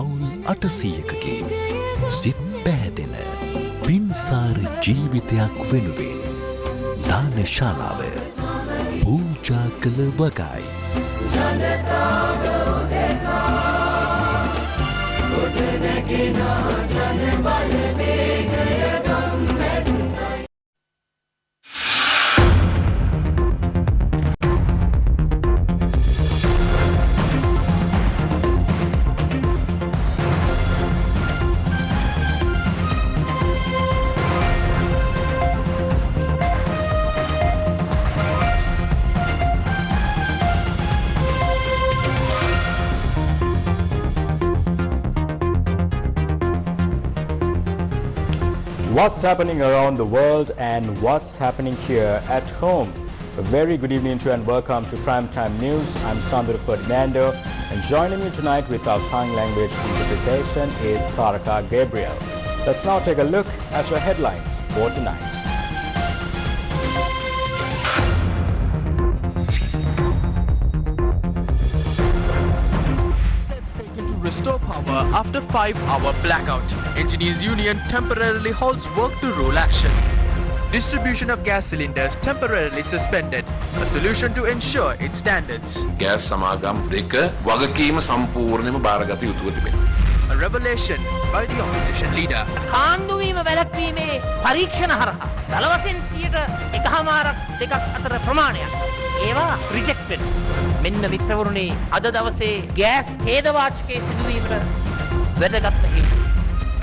පවුල් 800කගේ සිත් පැහැදෙන පින්සාර ජීවිතයක් වෙනුවෙන් දානශාලාව පූජා කළ වගයි. ජනතාව උදෙසා ගොඩනැගෙන ජන බලවේගය ගම්මැද්දයි. What's happening around the world and what's happening here at home? A very good evening to you and welcome to Primetime News. I'm Sandra Ferdinando and joining me tonight with our sign language interpretation is Taraka Gabriel. Let's now take a look at your headlines for tonight. Restore power after 5-hour blackout. Engineers Union temporarily halts work to rule action. Distribution of gas cylinders temporarily suspended. A solution to ensure its standards. Gas සමාගම් දෙක වගකීම සම්පූර්ණයෙන්ම බාරගත යුතුව තිබෙනවා. A revelation by the opposition leader. කාන්දුවීම වැළැක්වීමේ පරීක්ෂණ හරහා දල වශයෙන් 1.5 දෙකක් අතර ප්‍රමාණයක් ඒවා රිජෙක්ට් වෙනවා. මෙන්න මිත්‍රවරුනි අද දවසේ ගෑස් ඛේදවාචකයේ සිදුවීමට වැදගත් හේතු.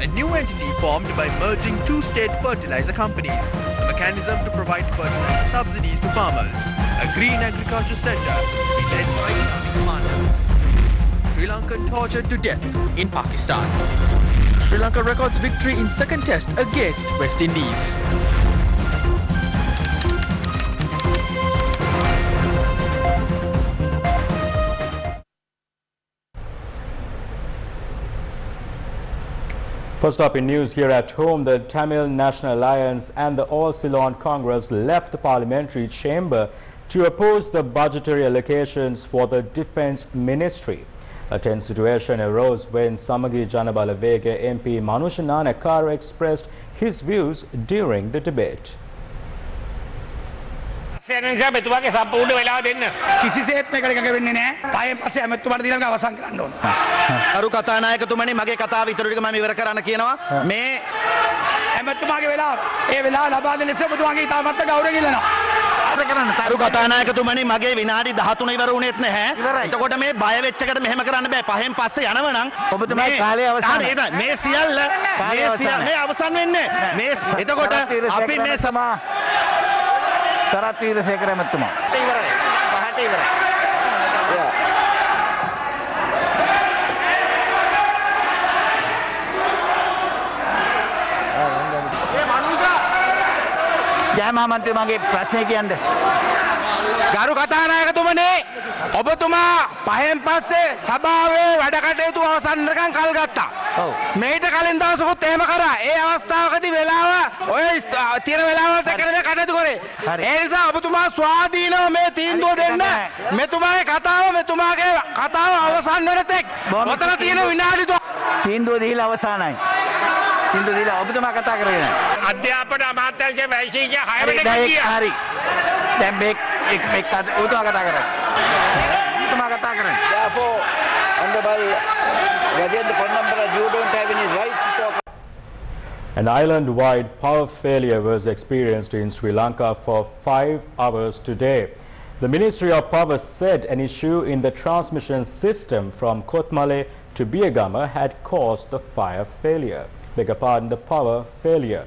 A new entity formed by merging two state fertilizer companies. A mechanism to provide fertilizer subsidies to farmers. A green agriculture center to be led by the army commander. Sri Lankan tortured to death in Pakistan. Sri Lanka records victory in second test against West Indies. First up in news here at home, the Tamil National Alliance and the All Ceylon Congress left the parliamentary chamber to oppose the budgetary allocations for the Defence Ministry. A tense situation arose when Samagi Janabalavega MP Manusha Nakar expressed his views during the debate. කිසිසේත් මේකට එකඟ වෙන්නේ නැහැ. පහෙන් පස්සේ ඇමතුමාට දීලා අවසන් කරන්න ඕන. අරු කතානායකතුමනි මගේ කතාව ඉතුරු ටික මම ඉවර කරන්න කියනවා. මේ ඇමතුමාගේ වෙලාව ඒ වෙලාව ලබා දෙන ලෙස ඔබතුමාගේ ඉතාමත් ගෞරවය ඉල්ලනවා. අරු කතානායකතුමනි මගේ විනාඩි 13 ඉවර වුණේත් නැහැ. එතකොට මේ බය වෙච්ච එකට මෙහෙම කරන්න බෑ. පහෙන් පස්සේ යනවනම් ඔබතුමාගේ කාලය අවසන්. මේ සියල්ල මේ අවසන් වෙන්නේ. මේ එතකොට අපි මේ සමා සරත් වීරසේකර මැතිතුමා ඉවරයි පහට ඉවරයි ජයමා මන්ත්‍රීතුමාගේ ප්‍රශ්නය කියන්න ගරු කතානායකතුමනි ඔබතුමා පහෙන් පස්සේ සභාවේ වැඩ කටයුතු අවසන් කරගන්න කල් ගත්තා. ඔව්. මේට කලින් දවසකුත් එහෙම කරා. ඒ අවස්ථාවකදී වෙලාව ඔය තියෙන වෙලාවලට කරේ කටයුතු කරේ. ඒ නිසා ඔබතුමා ස්වාධීනව මේ තීන්දුව දෙන්න. මෙතුමාගේ කතාව අවසන් වෙන තෙක් ඔතන තියෙන විනාඩි තීන්දුව දීලා අවසానයි. තීන්දුව දීලා ඔබතුමා කතා කරගෙන. අධ්‍යාපන අමාත්‍යාංශයේ වැසිකිය 6 වෙනි කතිය. හරි. දැන් මේ එක් ඔබතුමා කතා කරන්නේ. ඔබතුමා කතා කරන්නේ. Therefore, Honorable Rajendra Ponnambara, you don't have any right to talk. An island-wide power failure was experienced in Sri Lanka for 5 hours today. The Ministry of Power said an issue in the transmission system from Kotmale to Biagama had caused the fire failure. Beg your pardon, the power failure.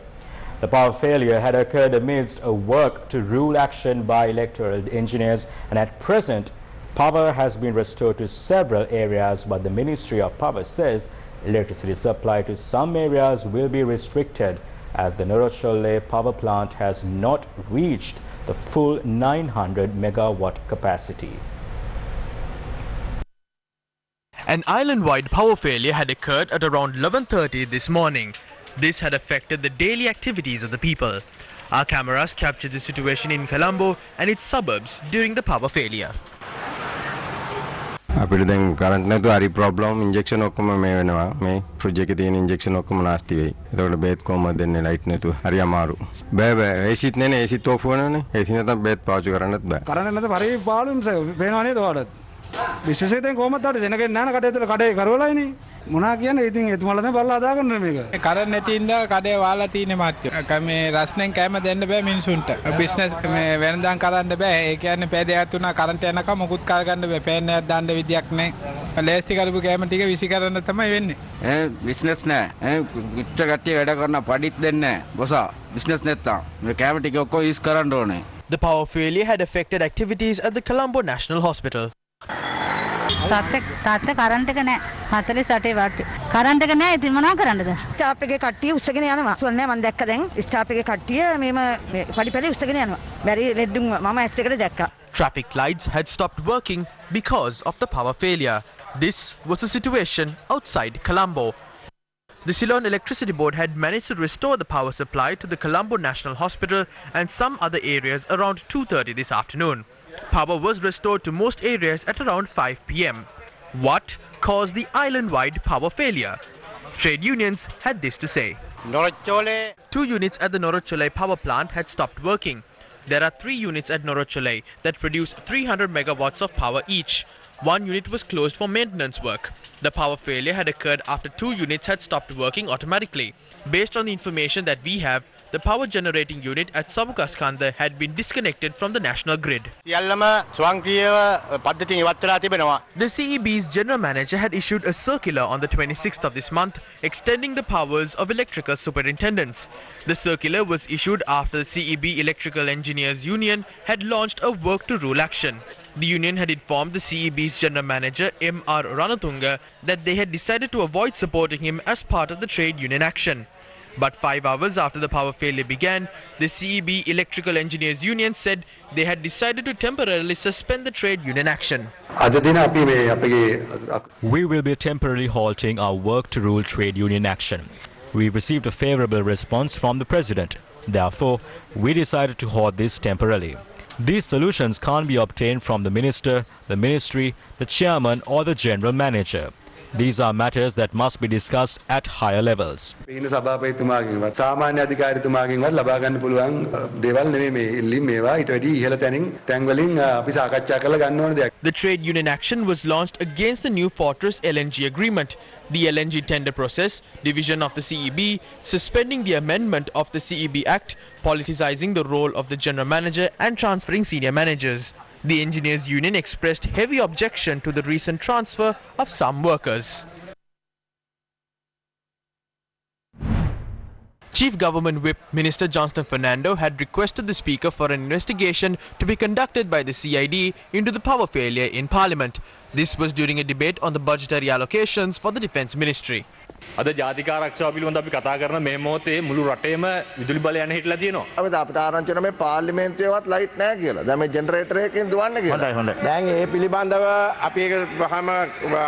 The power failure had occurred amidst a work to rule action by electoral engineers, and at present, power has been restored to several areas, but the Ministry of Power says electricity supply to some areas will be restricted as the Norochole power plant has not reached the full 900 megawatt capacity. An island-wide power failure had occurred at around 11:30 this morning. This had affected the daily activities of the people. Our cameras captured the situation in Colombo and its suburbs during the power failure. අපිට දැන් current නැතුව හරි problem injection ඔක්කොම මේ වෙනවා මේ fridge එකේ තියෙන ඉන්ජෙක්ෂන් ඔක්කොම නාස්ති වෙයි. ඒතකොට බේත් කොහොමද දෙන්නේ ලයිට් නැතුව හරි අමාරු. බෑ ඒසිත් නේ ඒසිත් ඔෆ් වෙනවනේ. ඒසිත් නැත්නම් බේත් පාවිච්චි කරන්නත් බෑ. කරන්න නැත්නම් හරි ප්‍රොබ්ලම්ස් වෙනවා නේද ඔයාලට? බිස්නස් එකෙන් කොහොමද ආඩේ දෙනකෙන් නෑ නේ කඩේ ඇතුළේ කඩේ කරවලායිනේ. මොනවා කියන්නේ ඉතින් එතුමාලා දැන් බලලා හදා ගන්න මේක. කරන් නැති ඉඳ කඩේ වාලා තියෙන මාත්‍ය. මේ රස්නෙන් කැම දෙන්න බෑ මිනිසුන්ට. බිස්නස් මේ වෙනදාන් කරන්න බෑ. ඒ කියන්නේ පෑදයක් තුනා කරන්ට් යනකම් මොකුත් කරගන්න බෑ. පෑන් එකක් දාන්න විදියක් නෑ. ලෑස්ති කරපු කැම ටික විසි කරන්න තමයි වෙන්නේ. බිස්නස් නෑ. පිට කට්ටිය වැඩ කරන පඩිත් දෙන්නේ නෑ. බොසා බිස්නස් නැත්තම් මේ කැම ටික ඔක්කොම ඊස් කරන්න ඕනේ. The power failure had affected activities at the Colombo National Hospital. තාත්තා කරන්ට් එක නැහැ 48 වාට් කරන්ට් එක නැහැ ඉතින් මොනව කරන්නද ස්ටාෆ් එකේ කට්ටිය උස්සගෙන යනවා සොන්නේ මම දැක්ක දැන් ස්ටාෆ් එකේ කට්ටිය මේම පඩිපැලේ උස්සගෙන යනවා බැරි ලෙඩුම් මම ඇස් එකට දැක්කා Traffic lights had stopped working because of the power failure. This was the situation outside Colombo. The Ceylon Electricity Board had managed to restore the power supply to the Colombo National Hospital and some other areas around 2:30 this afternoon. Power was restored to most areas at around 5 p.m. What caused the island-wide power failure? Trade unions had this to say. Two units at the Norochole power plant had stopped working. There are 3 units at Norochole that produce 300 megawatts of power each. One unit was closed for maintenance work. The power failure had occurred after 2 units had stopped working automatically. Based on the information that we have, the power generating unit at Savukaskanda had been disconnected from the national grid. The CEB's general manager had issued a circular on the 26th of this month extending the powers of electrical superintendents. The circular was issued after the CEB Electrical Engineers Union had launched a work to rule action. The union had informed the CEB's general manager M.R. Ranatunga that they had decided to avoid supporting him as part of the trade union action. But 5 hours after the power failure began, the CEB Electrical Engineers Union said they had decided to temporarily suspend the trade union action. We will be temporarily halting our work to rule trade union action. We received a favorable response from the President. Therefore, we decided to halt this temporarily. These solutions can't be obtained from the Minister, the Ministry, the Chairman or the General Manager. These are matters that must be discussed at higher levels. The trade union action was launched against the New Fortress LNG agreement, the LNG tender process, division of the CEB, suspending the amendment of the CEB Act, politicizing the role of the general manager and transferring senior managers. The Engineers Union expressed heavy objection to the recent transfer of some workers. Chief Government Whip Minister Johnston Fernando had requested the Speaker for an investigation to be conducted by the CID into the power failure in Parliament. This was during a debate on the budgetary allocations for the Defence Ministry. අද ජාතික ආරක්ෂාව පිළිබඳව අපි කතා කරන මේ මොහොතේ මුළු රටේම විදුලි බලය යන හිටලා තියෙනවා. අපිට ආරංචි වෙන මේ පාර්ලිමේන්තුවේවත් ලයිට් නැහැ කියලා. දැන් මේ ජෙනරේටර් එකකින් දුවන්න කියලා. හොඳයි. දැන් ඒ පිළිබඳව අපි ඒක වහම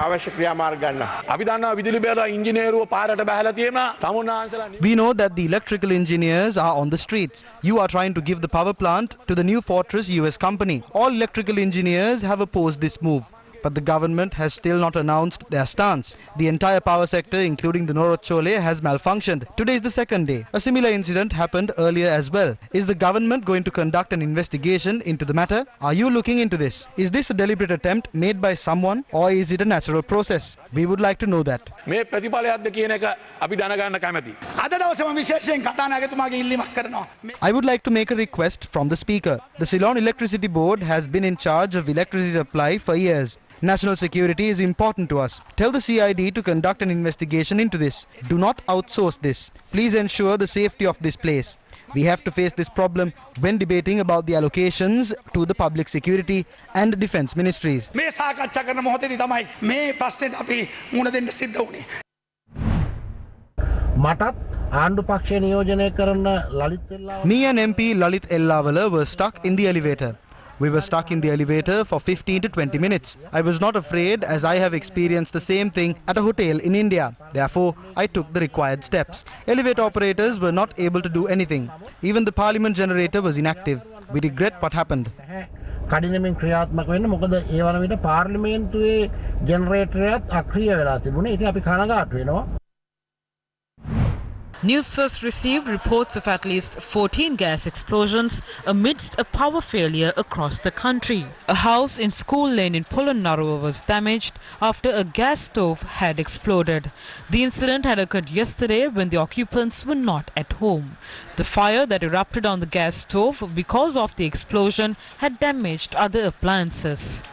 අවශ්‍ය ක්‍රියාමාර්ග ගන්න. අපි දන්නවා විදුලි බලය ඉංජිනේරුවෝ පාරට බහලා තියෙනවා. තමුන්නාන්සලා We know that the electrical engineers are on the streets. You are trying to give the power plant to the New Fortress US company. All electrical engineers have opposed this move. But the government has still not announced their stance. The entire power sector, including the Norochole, has malfunctioned. Today is the second day. A similar incident happened earlier as well. Is the government going to conduct an investigation into the matter? Are you looking into this? Is this a deliberate attempt made by someone, or is it a natural process? We would like to know that. මේ ප්‍රතිඵලයක්ද කියන එක අපි දැනගන්න කැමතියි. අද දවසේ මම විශේෂයෙන් කතානායකතුමාගේ ඉල්ලීමක් කරනවා. I would like to make a request from the Speaker. The Ceylon Electricity Board has been in charge of electricity supply for years. National security is important to us. Tell the CID to conduct an investigation into this. Do not outsource this. Please ensure the safety of this place. We have to face this problem when debating about the allocations to the public security and defence ministries. මේ සාකච්ඡා කරන මොහොතේදී තමයි මේ ප්‍රශ්නෙට අපි මුහුණ දෙන්න සිද්ධ වුණේ. මටත් ආණ්ඩු පක්ෂය නියෝජනය කරන Lalith Ellawala Me and MP Lalit Ellawala were stuck in the elevator. We were stuck in the elevator for 15 to 20 minutes. I was not afraid as I have experienced the same thing at a hotel in India. Therefore, I took the required steps. Elevator operators were not able to do anything. Even the parliament generator was inactive. We regret what happened. කඩිනමින් ක්‍රියාත්මක වෙන්න. මොකද ඒ වන විට පාර්ලිමේන්තුවේ ජෙනරේටරයත් අක්‍රිය වෙලා තිබුණේ. ඉතින් අපි කනගාටු වෙනවා. Newsfirst received reports of at least 14 gas explosions amidst a power failure across the country. A house in School Lane in Polonnaruwa was damaged after a gas stove had exploded. The incident had occurred yesterday when the occupants were not at home. The fire that erupted on the gas stove because of the explosion had damaged other appliances.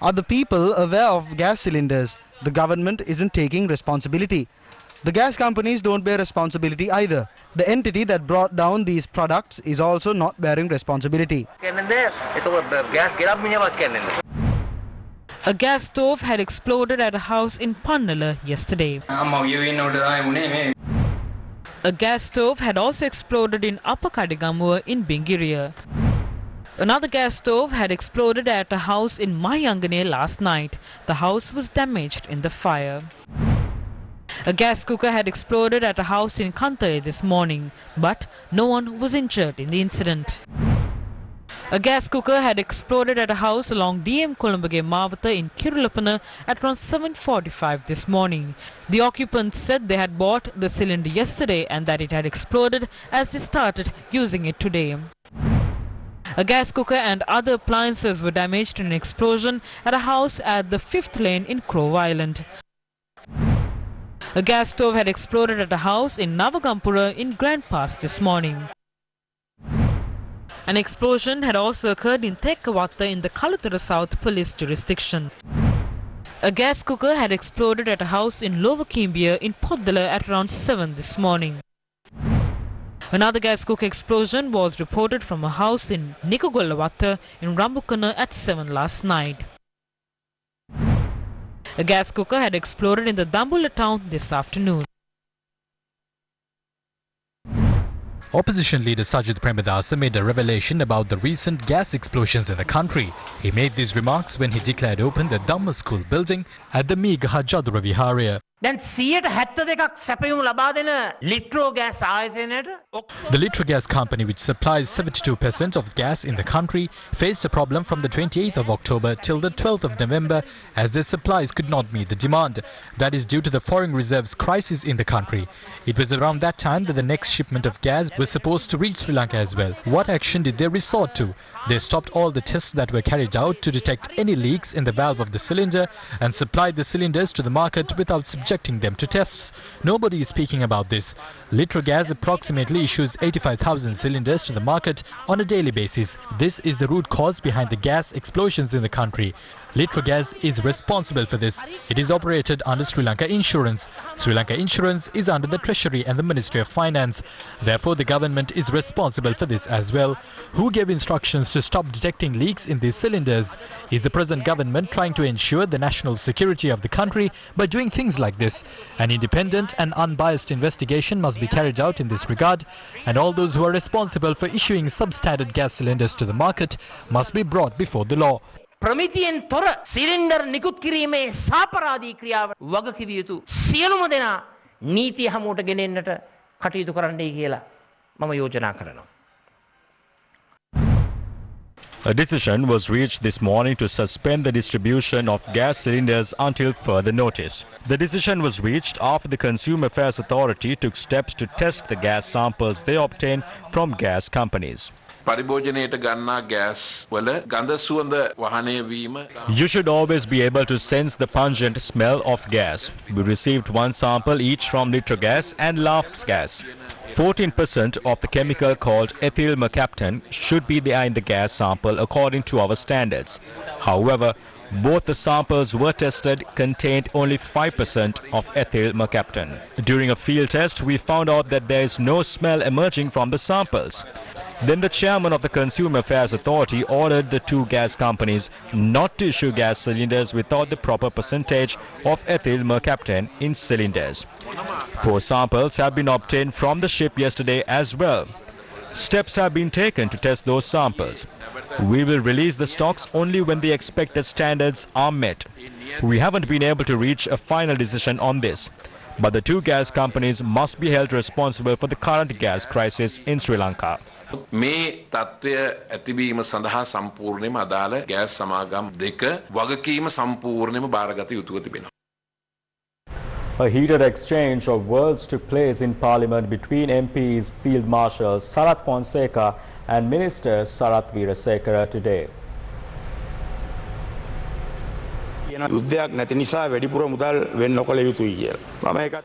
Are the people aware of gas cylinders? The government isn't taking responsibility. The gas companies don't bear responsibility either. The entity that brought down these products is also not bearing responsibility. A gas stove had exploded at a house in Pannala yesterday. A gas stove had also exploded in Upper Kadigamua in Bingiriya. Another gas stove had exploded at a house in Mahayangane last night. The house was damaged in the fire. A gas cooker had exploded at a house in Kantare this morning, but no one was injured in the incident. A gas cooker had exploded at a house along DM COLOMBO Mawata in Kirulapana at around 7:45 this morning. The occupants said they had bought the cylinder yesterday and that it had exploded as they started using it today. A gas cooker and other appliances were damaged in an explosion at a house at the 5th Lane in Crow Island. A gas stove had exploded at a house in Navagampura in Grand Pass this morning. An explosion had also occurred in Tekkawatha in the Kalutara South police jurisdiction. A gas cooker had exploded at a house in Lower Kimbia in Poddala at around 7 this morning. Another gas cooker explosion was reported from a house in Nikogolawatha in Rambukana at 7 last night. A gas cooker had exploded in the Dambula town this afternoon. Opposition leader Sajid Premadasa made a revelation about the recent gas explosions in the country. He made these remarks when he declared open the Dhamma School building at the Meegha Jadura Viharaya. දැන් 172ක් සැපයුම් ලබා දෙන Litro gas ආයතනයට The Litro Gas company, which supplies 72% of gas in the country, faced a problem from the 28th of October till the 12th of November as their supplies could not meet the demand. That is due to the foreign reserves crisis in the country. It was around that time that the next shipment of gas was supposed to reach Sri Lanka as well. What action did they resort to? They stopped all the tests that were carried out to detect any leaks in the valve of the cylinder and supplied the cylinders to the market without subjecting them to tests. Nobody is speaking about this. Litro Gas approximately issues 85,000 cylinders to the market on a daily basis. This is the root cause behind the gas explosions in the country. Litro Gas is responsible for this. It is operated under Sri Lanka Insurance. Sri Lanka Insurance is under the Treasury and the Ministry of Finance. Therefore, the government is responsible for this as well. Who gave instructions to stop detecting leaks in these cylinders? Is the present government trying to ensure the national security of the country by doing things like this? An independent and unbiased investigation must be carried out in this regard, and all those who are responsible for issuing substandard gas cylinders to the market must be brought before the law. ප්‍රමිතියෙන් තොර cylinder නිකුත් කිරීමේ සාපරාධී ක්‍රියාව වගකිවිය යුතු සියලුම දෙනා නීතිය හමුවට ගෙනෙන්නට කටයුතු කරන්නයි කියලා මම යෝජනා කරනවා. A decision was reached this morning to suspend the distribution of gas cylinders until further notice. The decision was reached after the Consumer Affairs Authority took steps to test the gas samples they obtained from gas companies. පරිභෝජනයට ගන්නා gas වල ගඳ සුවඳ වහනය වීම. You should always be able to sense the pungent smell of gas. We received one sample each from Litro Gas and Laughs Gas. 14% of the chemical called ethyl mercaptan should be in the gas sample according to our standards. However, both the samples were tested contained only 5% of ethyl mercaptan. During a field test, we found out that there is no smell emerging from the samples. Then the chairman of the Consumer Affairs Authority ordered the two gas companies not to issue gas cylinders without the proper percentage of ethyl mercaptan in cylinders. 4 samples have been obtained from the ship yesterday as well. Steps have been taken to test those samples. We will release the stocks only when the expected standards are met. We haven't been able to reach a final decision on this. But the two gas companies must be held responsible for the current gas crisis in Sri Lanka. මේ තත්ත්වය ඇතිවීම සඳහා සම්පූර්ණයෙන්ම අදාළ gas සමාගම් දෙක වගකීම සම්පූර්ණයෙන්ම බාරගත යුතුව තිබෙනවා. A heated exchange of words took place in Parliament between MPs Field Marshal Sarath Fonseca and Minister Sarath Weerasekara today.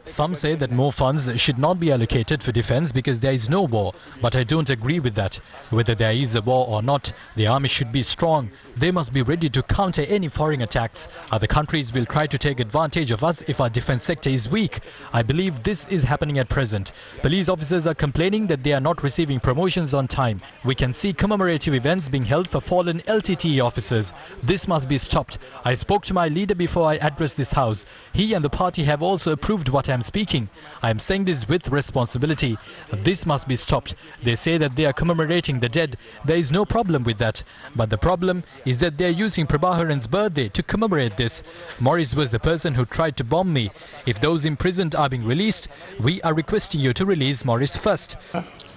Some say that more funds should not be allocated for defense because there is no war, but I don't agree with that. Whether there is a war or not, the army should be strong. They must be ready to counter any foreign attacks. Other countries will try to take advantage of us if our defense sector is weak. I believe this is happening at present. Police officers are complaining that they are not receiving promotions on time. We can see commemorative events being held for fallen LTTE officers. This must be stopped. I spoke to my leader before I addressed this house. He and the party have also approved what I am speaking. I am saying this with responsibility. This must be stopped. They say that they are commemorating the dead. There is no problem with that. But the problem is that they are using Prabhaharan's birthday to commemorate this. Morris was the person who tried to bomb me. If those imprisoned are being released, we are requesting you to release Morris first.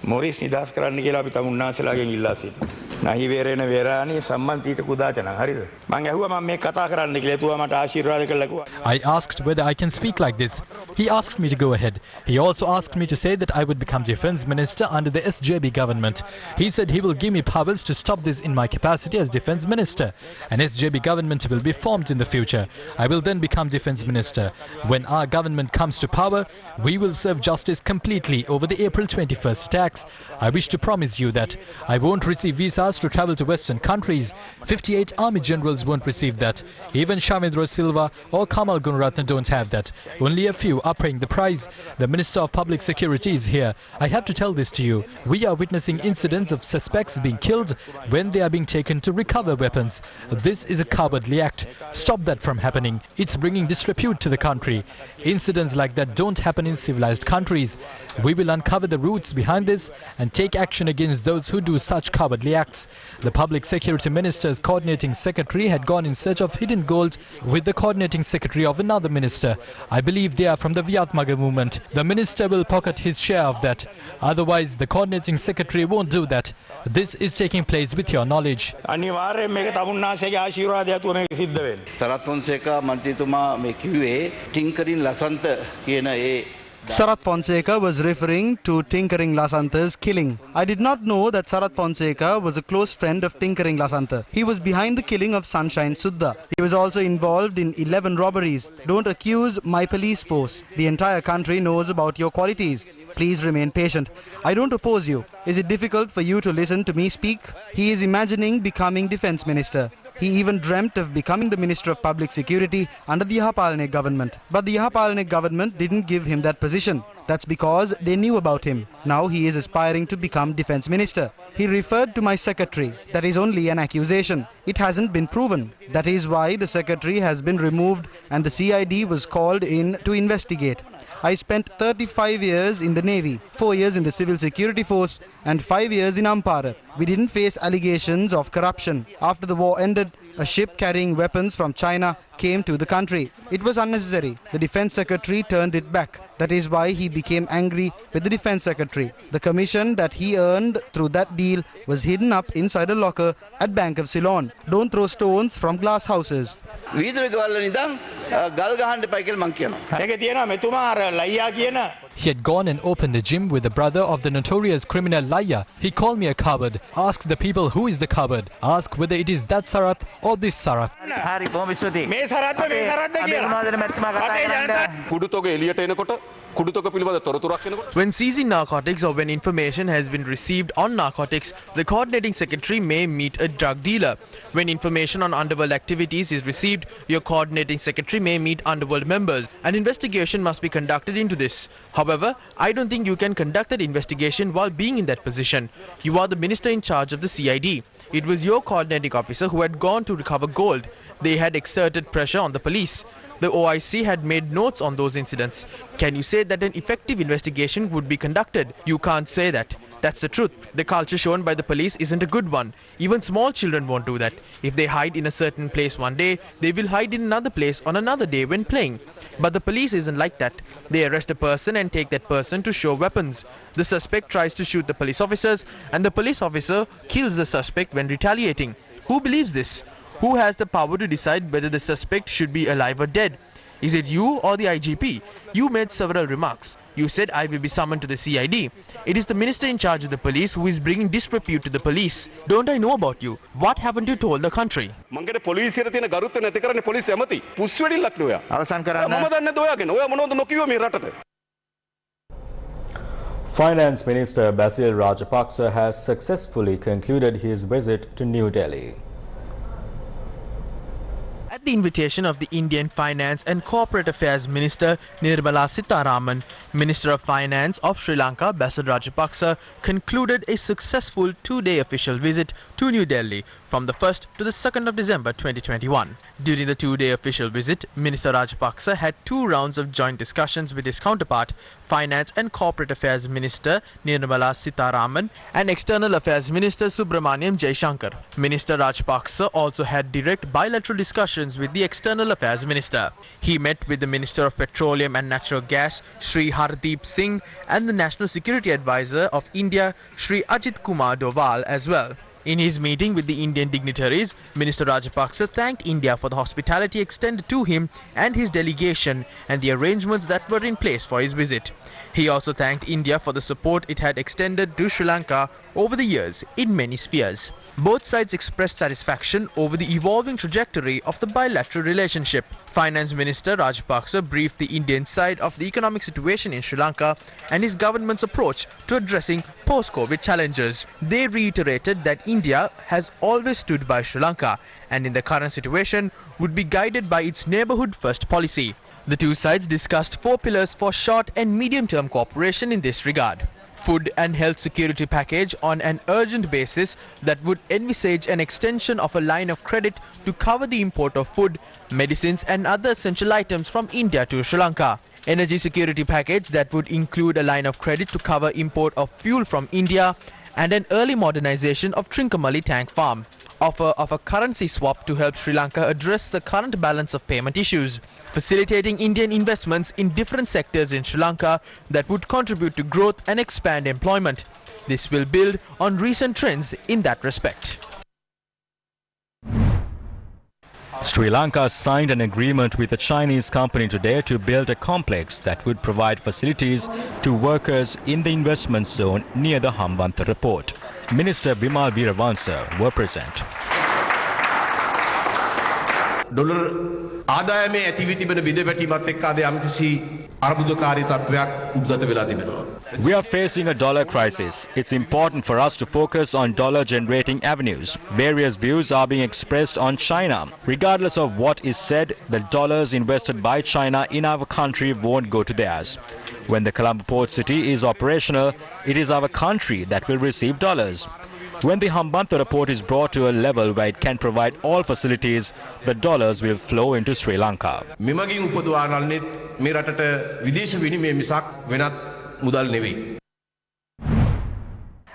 Morris නිදහස් කරන්න කියලා අපි තමුන්නාසලාගෙන් ඉල්ලා සිටිනවා. නහි වේරේන වේරාණී සම්මන්තිත කුදාචන. හරිද? මම ඇහුවා මම මේ කතා කරන්න කියලා. එතුවා මට ආශිර්වාද කළා කිව්වා. I asked whether I can speak like this. He asked me to go ahead. He also asked me to say that I would become defense minister under the SJB government. He said he will give me powers to stop this in my capacity as defense minister. An SJB government will be formed in the future. I will then become defense minister. When our government comes to power, we will serve justice completely over the April 21st attacks. I wish to promise you that I won't receive visas to travel to Western countries. 58 army generals won't receive that. Even Shamindra Silva or Kamal Gunaratne don't have that. Only a few are paying the price. The Minister of Public Security is here. I have to tell this to you. We are witnessing incidents of suspects being killed when they are being taken to recover weapons. This is a cowardly act. Stop that from happening. It's bringing disrepute to the country. Incidents like that don't happen in civilized countries. We will uncover the roots behind this and take action against those who do such cowardly acts. The Public Security Minister's coordinating secretary had gone in search of hidden gold with the coordinating secretary of another minister. I believe they are from the Vyatmaga movement. The minister will pocket his share of that. Otherwise, the coordinating secretary won't do that. This is taking place with your knowledge. අනිවාර්යයෙන් මේක තමුන්නාසේගේ ආශිර්වාදයක් තුන සිද්ධ වෙන්නේ. සරත් ෆොන්සේකා මන්ත්‍රීතුමා මේ කිව්වේ tinkering Lasantha කියන ඒ Sarath Fonseca was referring to Tinkering Lasanta's killing. I did not know that Sarath Fonseca was a close friend of Tinkering Lasanta. He was behind the killing of Sunshine Suddha. He was also involved in 11 robberies. Don't accuse my police force. The entire country knows about your qualities. Please remain patient. I don't oppose you. Is it difficult for you to listen to me speak? He is imagining becoming defense minister. He even dreamt of becoming the Minister of Public Security under the Yahapalane government. But the Yahapalane government didn't give him that position. That's because they knew about him. Now he is aspiring to become defense minister. He referred to my secretary. That is only an accusation. It hasn't been proven. That is why the secretary has been removed and the CID was called in to investigate. I spent 35 years in the Navy, 4 years in the Civil Security Force and 5 years in Ampara. We didn't face allegations of corruption. After the war ended, a ship carrying weapons from China came to the country. It was unnecessary. The defense secretary turned it back. That is why he became angry with the defense secretary. The commission that he earned through that deal was hidden up inside a locker at Bank of Ceylon. Don't throw stones from glass houses. He had gone and opened a gym with the brother of the notorious criminal Laya. He called me a coward. Ask the people who is the coward. Ask whether it is that Sarath or this Sarath. When seizing narcotics or when information has been received on narcotics, the coordinating secretary may meet a drug dealer. When information on underworld activities is received, your coordinating secretary may meet underworld members. An investigation must be conducted into this. However, I don't think you can conduct that investigation while being in that position. You are the minister in charge of the CID. It was your coordinating officer who had gone to recover gold. They had exerted pressure on the police. The OIC had made notes on those incidents. Can you say that an effective investigation would be conducted? You can't say that. That's the truth. The culture shown by the police isn't a good one. Even small children won't do that. If they hide in a certain place one day, they will hide in another place on another day when playing. But the police isn't like that. They arrest a person and take that person to show weapons. The suspect tries to shoot the police officers, and the police officer kills the suspect when retaliating. Who believes this? Who has the power to decide whether the suspect should be alive or dead? Is it you or the IGP? You made several remarks. You said I will be summoned to the CID. It is the minister in charge of the police who is bringing disrepute to the police. Don't I know about you? What haven't you told the country? Finance Minister Basil Rajapaksa has successfully concluded his visit to New Delhi. At the invitation of the Indian Finance and Corporate Affairs Minister Nirmala Sitharaman, Minister of Finance of Sri Lanka Basil Rajapaksa concluded a successful two-day official visit to New Delhi from the 1st to the 2nd of December 2021. During the two-day official visit, Minister Rajapaksa had 2 rounds of joint discussions with his counterpart, Finance and Corporate Affairs Minister Nirmala Sitharaman and External Affairs Minister Subramaniam Jaishankar. Minister Rajapaksa also had direct bilateral discussions with the External Affairs Minister. He met with the Minister of Petroleum and Natural Gas, Shri Hardeep Singh, and the National Security Advisor of India, Shri Ajit Kumar Doval as well. In his meeting with the Indian dignitaries, Minister Rajapaksa thanked India for the hospitality extended to him and his delegation and the arrangements that were in place for his visit. He also thanked India for the support it had extended to Sri Lanka over the years in many spheres. Both sides expressed satisfaction over the evolving trajectory of the bilateral relationship. Finance Minister Rajapaksa briefed the Indian side of the economic situation in Sri Lanka and his government's approach to addressing post-COVID challenges. They reiterated that India has always stood by Sri Lanka and in the current situation would be guided by its neighbourhood first policy. The two sides discussed 4 pillars for short and medium-term cooperation in this regard. Food and health security package on an urgent basis that would envisage an extension of a line of credit to cover the import of food, medicines and other essential items from India to Sri Lanka. Energy security package that would include a line of credit to cover import of fuel from India and an early modernization of Trincomalee tank farm. Offer of a currency swap to help Sri Lanka address the current balance of payment issues. Facilitating Indian investments in different sectors in Sri Lanka that would contribute to growth and expand employment. This will build on recent trends in that respect. Sri Lanka signed an agreement with a Chinese company today to build a complex that would provide facilities to workers in the investment zone near the Hambantota port. Minister Bimal Weerawansa were present. Dollar ආදායමේ ඇති වී තිබෙන බිඳ වැටීමත් එක්ක අද යම්කිසි අර්බුදකාරී තත්ත්වයක් උද්ගත වෙලා තිබෙනවා. We are facing a dollar crisis. It's important for us to focus on dollar-generating avenues. Various views are being expressed on China. Regardless of what is said, the dollars invested by China in our country won't go to theirs. When the Colombo port city is operational, it is our country that will receive dollars. When the Hambantota port is brought to a level where it can provide all facilities, the dollars will flow into Sri Lanka. මෙමගින් උපදවාගන්නෙත් මේ රටට විදේශ විනිමය මිසක් වෙනත් මුදල් නෙවෙයි.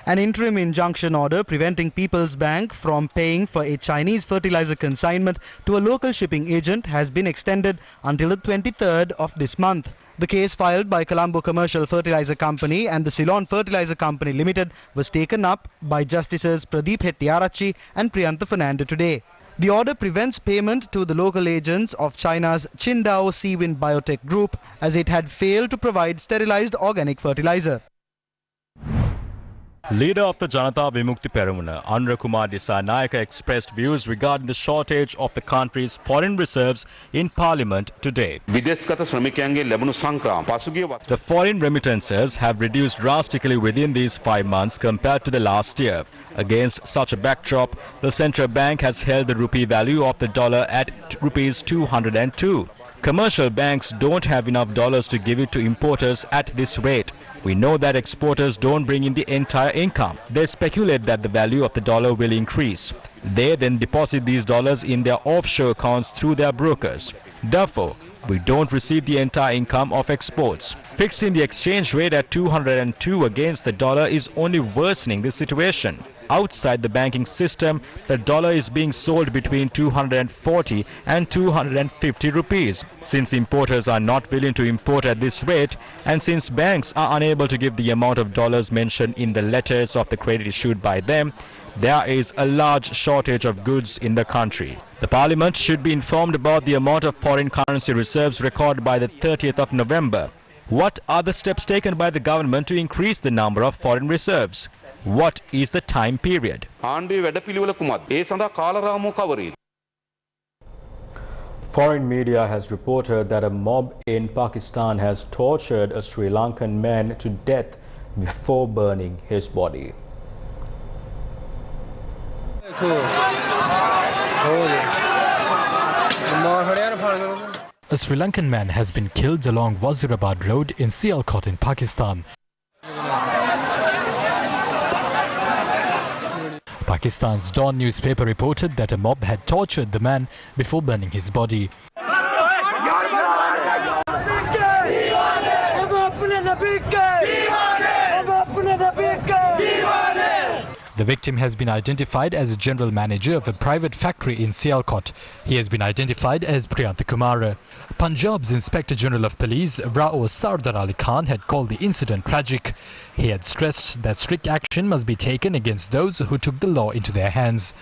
An interim injunction order preventing People's Bank from paying for a Chinese fertilizer consignment to a local shipping agent has been extended until the 23rd of this month. The case filed by Colombo Commercial Fertilizer Company and the Ceylon Fertilizer Company Limited was taken up by Justices Pradeep Hettiarachchi and Priyantha Fernanda today. The order prevents payment to the local agents of China's Qingdao Seawind Biotech Group as it had failed to provide sterilized organic fertilizer. Leader of the Janata Vimukti Peramuna, Anura Kumar Dissanayaka, expressed views regarding the shortage of the country's foreign reserves in Parliament today. The foreign remittances have reduced drastically within these 5 months compared to the last year. Against such a backdrop, the central bank has held the rupee value of the dollar at rupees 202. Commercial banks don't have enough dollars to give it to importers at this rate. We know that exporters don't bring in the entire income. They speculate that the value of the dollar will increase. They then deposit these dollars in their offshore accounts through their brokers. Therefore, We don't receive the entire income of exports. Fixing the exchange rate at 202 against the dollar is only worsening the situation. Outside the banking system, the dollar is being sold between 240 and 250 rupees. Since importers are not willing to import at this rate, and since banks are unable to give the amount of dollars mentioned in the letters of the credit issued by them, there is a large shortage of goods in the country. The Parliament should be informed about the amount of foreign currency reserves recorded by the 30th of November. What are the steps taken by the government to increase the number of foreign reserves? What is the time period? Foreign media has reported that a mob in Pakistan has tortured a Sri Lankan man to death before burning his body. A Sri Lankan man has been killed along Wazirabad Road in Sialkot in Pakistan. Pakistan's Dawn newspaper reported that a mob had tortured the man before burning his body. The victim has been identified as a general manager of a private factory in Sialkot. He has been identified as Priyantha Kumara. Punjab's Inspector General of Police, Rao Sardar Ali Khan, had called the incident tragic. He had stressed that strict action must be taken against those who took the law into their hands.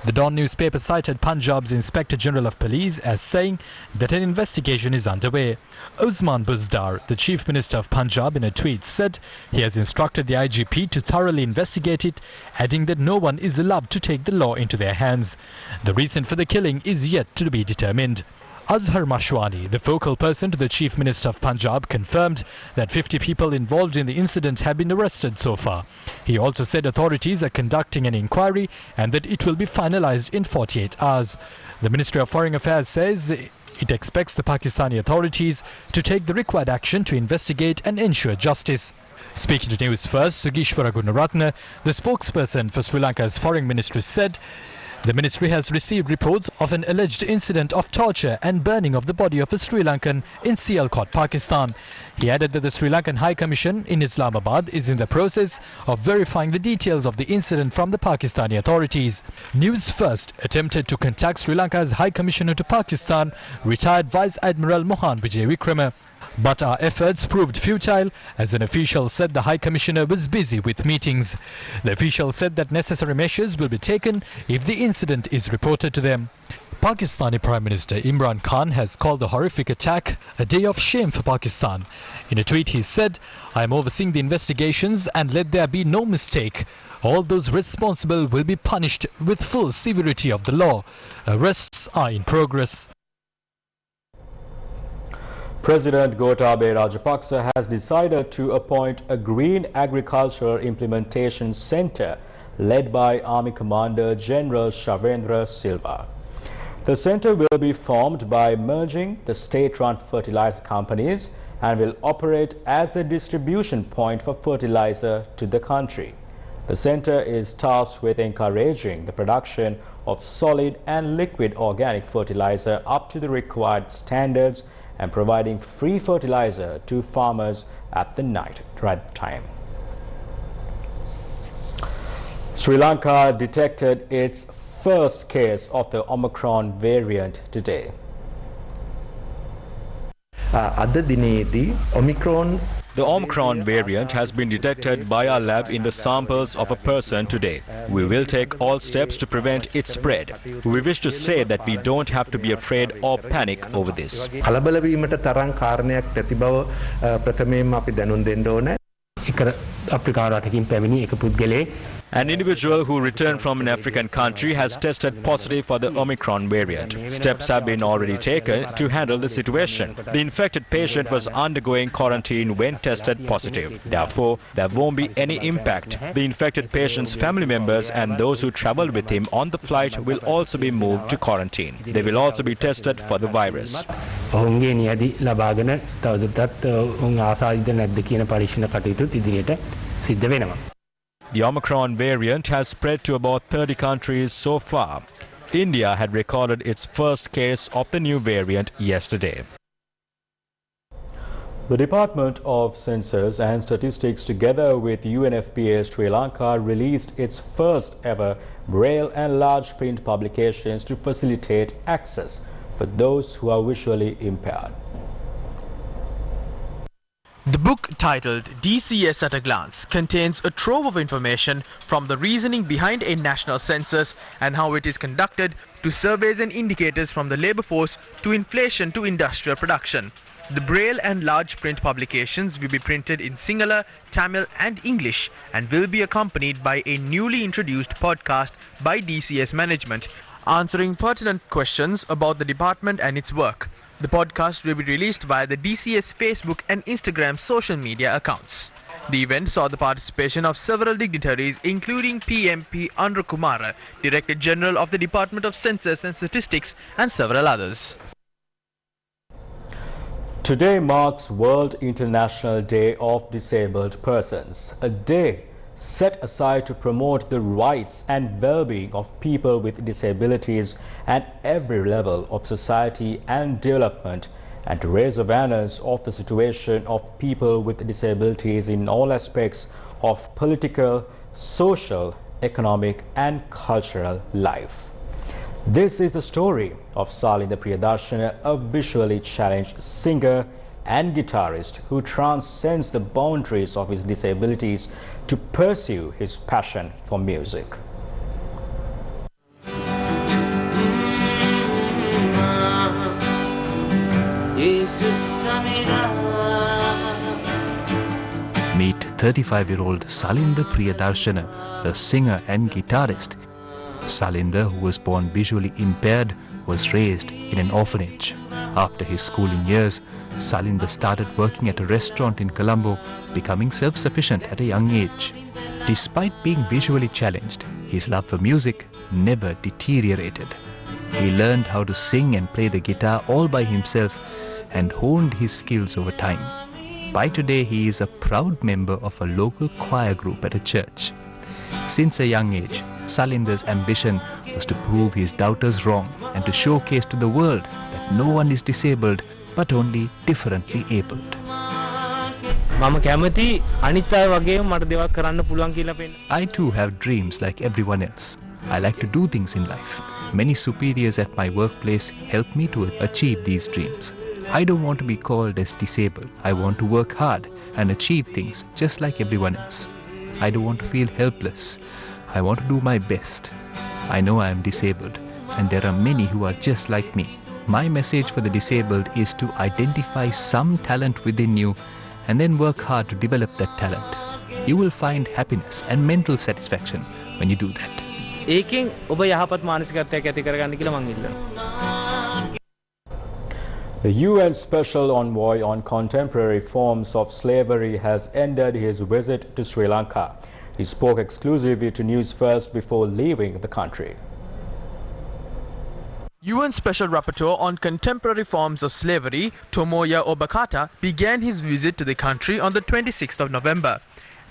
The Dawn newspaper cited Punjab's Inspector General of Police as saying that an investigation is underway. Usman Buzdar, the Chief Minister of Punjab, in a tweet said he has instructed the IGP to thoroughly investigate it, adding that no one is allowed to take the law into their hands. The reason for the killing is yet to be determined. Azhar Mashwani, the focal person to the Chief Minister of Punjab, confirmed that 50 people involved in the incident have been arrested so far. He also said authorities are conducting an inquiry and that it will be finalized in 48 hours. The Ministry of Foreign Affairs says it expects the Pakistani authorities to take the required action to investigate and ensure justice. Speaking to Newsfirst, Sugishwara Gunaratne, the spokesperson for Sri Lanka's foreign ministry, said the ministry has received reports of an alleged incident of torture and burning of the body of a Sri Lankan in Sialkot, Pakistan. He added that the Sri Lankan High Commission in Islamabad is in the process of verifying the details of the incident from the Pakistani authorities. News First attempted to contact Sri Lanka's High Commissioner to Pakistan, retired Vice Admiral Mohan Vijay Wickrama. But our efforts proved futile, as an official said the High Commissioner was busy with meetings. The official said that necessary measures will be taken if the incident is reported to them. Pakistani Prime Minister Imran Khan has called the horrific attack a day of shame for Pakistan. In a tweet he said, "I am overseeing the investigations and let there be no mistake. All those responsible will be punished with full severity of the law. Arrests are in progress." President Gotabaya Rajapaksa has decided to appoint a Green Agriculture Implementation Centre led by Army Commander General Shavendra Silva. The centre will be formed by merging the state-run fertilizer companies and will operate as the distribution point for fertilizer to the country. The centre is tasked with encouraging the production of solid and liquid organic fertilizer up to the required standards and providing free fertilizer to farmers at the right time. Sri Lanka detected its first case of the Omicron variant today. The Omicron variant has been detected by our lab in the samples of a person today. We will take all steps to prevent its spread. We wish to say that we don't have to be afraid or panic over this. An individual who returned from an African country has tested positive for the Omicron variant. Steps have been already taken to handle the situation. The infected patient was undergoing quarantine when tested positive. Therefore, there won't be any impact. The infected patient's family members and those who traveled with him on the flight will also be moved to quarantine. They will also be tested for the virus. The Omicron variant has spread to about 30 countries so far. India had recorded its first case of the new variant yesterday. The Department of Census and Statistics together with UNFPA Sri Lanka released its first ever braille and large print publications to facilitate access for those who are visually impaired. The book, titled DCS at a Glance, contains a trove of information from the reasoning behind a national census and how it is conducted, to surveys and indicators from the labour force, to inflation, to industrial production. The braille and large print publications will be printed in Sinhala, Tamil and English and will be accompanied by a newly introduced podcast by DCS management, answering pertinent questions about the department and its work. The podcast will be released via the DCS Facebook and Instagram social media accounts. The event saw the participation of several dignitaries, including PMP Andra Kumara, Director General of the Department of Census and Statistics, and several others. Today marks World International Day of Disabled Persons, a day set aside to promote the rights and well-being of people with disabilities at every level of society and development, and to raise awareness of the situation of people with disabilities in all aspects of political, social, economic and cultural life. This is the story of Salinda Priyadarshana, a visually challenged singer and guitarist who transcends the boundaries of his disabilities to pursue his passion for music. Meet 35-year-old Salinda Priyadarshana, a singer and guitarist. Salinda, who was born visually impaired, was raised in an orphanage. After his schooling years, Salinda started working at a restaurant in Colombo, becoming self-sufficient at a young age. Despite being visually challenged, his love for music never deteriorated. He learned how to sing and play the guitar all by himself and honed his skills over time. By today, he is a proud member of a local choir group at a church. Since a young age, Salinda's ambition was to prove his doubters wrong and to showcase to the world that no one is disabled but only differently abled. I too have dreams like everyone else. I like to do things in life. Many superiors at my workplace help me to achieve these dreams. I don't want to be called as disabled. I want to work hard and achieve things just like everyone else. I don't want to feel helpless. I want to do my best. I know I am disabled, and there are many who are just like me. My message for the disabled is to identify some talent within you and then work hard to develop that talent. You will find happiness and mental satisfaction when you do that. The UN Special Envoy on Contemporary Forms of Slavery has ended his visit to Sri Lanka. He spoke exclusively to Newsfirst before leaving the country. UN Special Rapporteur on Contemporary Forms of Slavery, Tomoya Obakata, began his visit to the country on the 26th of November.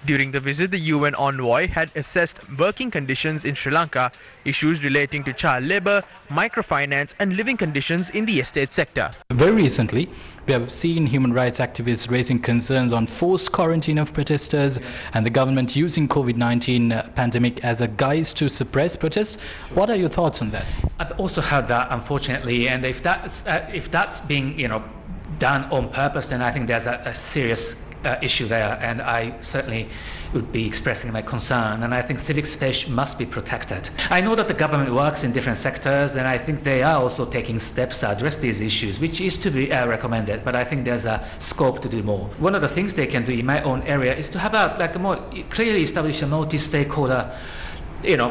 During the visit, the UN envoy had assessed working conditions in Sri Lanka, issues relating to child labour, microfinance and living conditions in the estate sector. Very recently, we have seen human rights activists raising concerns on forced quarantine of protesters and the government using COVID-19 pandemic as a guise to suppress protests. What are your thoughts on that? I've also heard that, unfortunately, and if that's being done on purpose, then I think there's a serious issue there, and I certainly would be expressing my concern, and I think civic space must be protected. I know that the government works in different sectors, and I think they are also taking steps to address these issues, which is to be recommended, but I think there's a scope to do more. One of the things they can do in my own area is to have a more clearly established multi-stakeholder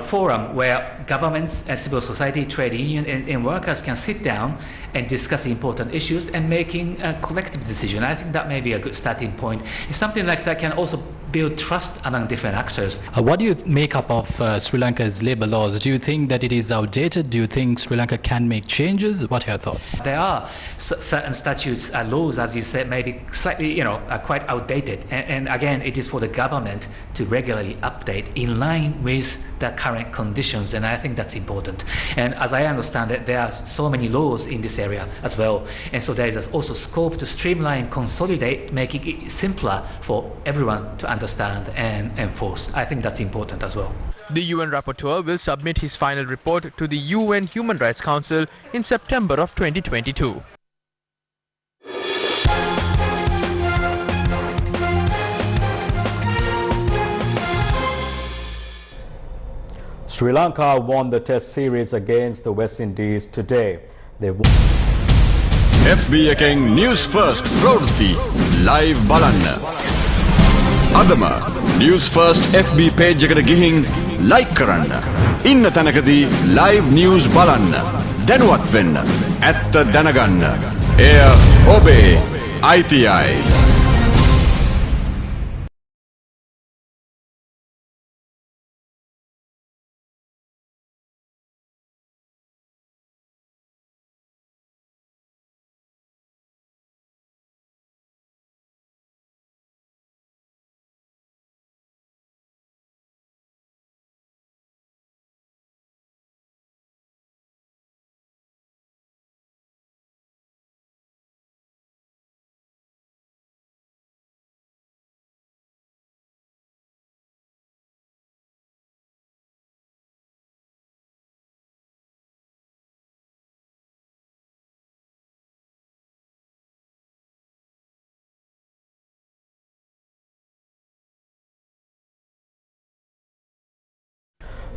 forum where governments and civil society, trade union and workers can sit down and discuss important issues and making a collective decision. I think that may be a good starting point. If something like that can also build trust among different actors. What do you make up of Sri Lanka's labour laws? Do you think that it is outdated? Do you think Sri Lanka can make changes? What are your thoughts? There are certain statutes, laws, as you said, maybe slightly, quite outdated. And again, it is for the government to regularly update in line with the current conditions, and I think that's important. And as I understand it, there are so many laws in this area as well, and so there is also scope to streamline, consolidate, making it simpler for everyone to understand and enforce. I think that's important as well. The UN rapporteur will submit his final report to the UN Human Rights Council in September of 2022. Sri Lanka won the Test series against the West Indies today. They won. FB එකෙන් News First ප්‍රවෘත්ති live බලන්න. අදම News First FB page එකට ගිහින් like කරන්න. ඉන්න තැනකදී live news බලන්න. දැනුවත් වෙන්න. ඇත්ත දැනගන්න. එය ඔබේ ITI.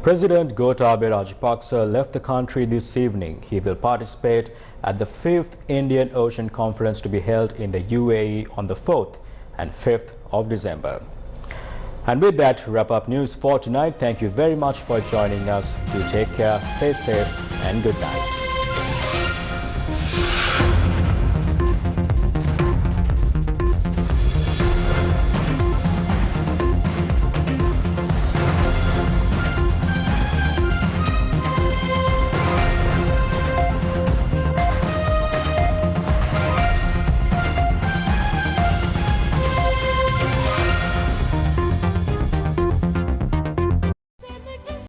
President Gotabaya Rajapaksa left the country this evening. He will participate at the 5th Indian Ocean Conference to be held in the UAE on the 4th and 5th of December. And with that, wrap up news for tonight. Thank you very much for joining us. Do take care, stay safe, and good night.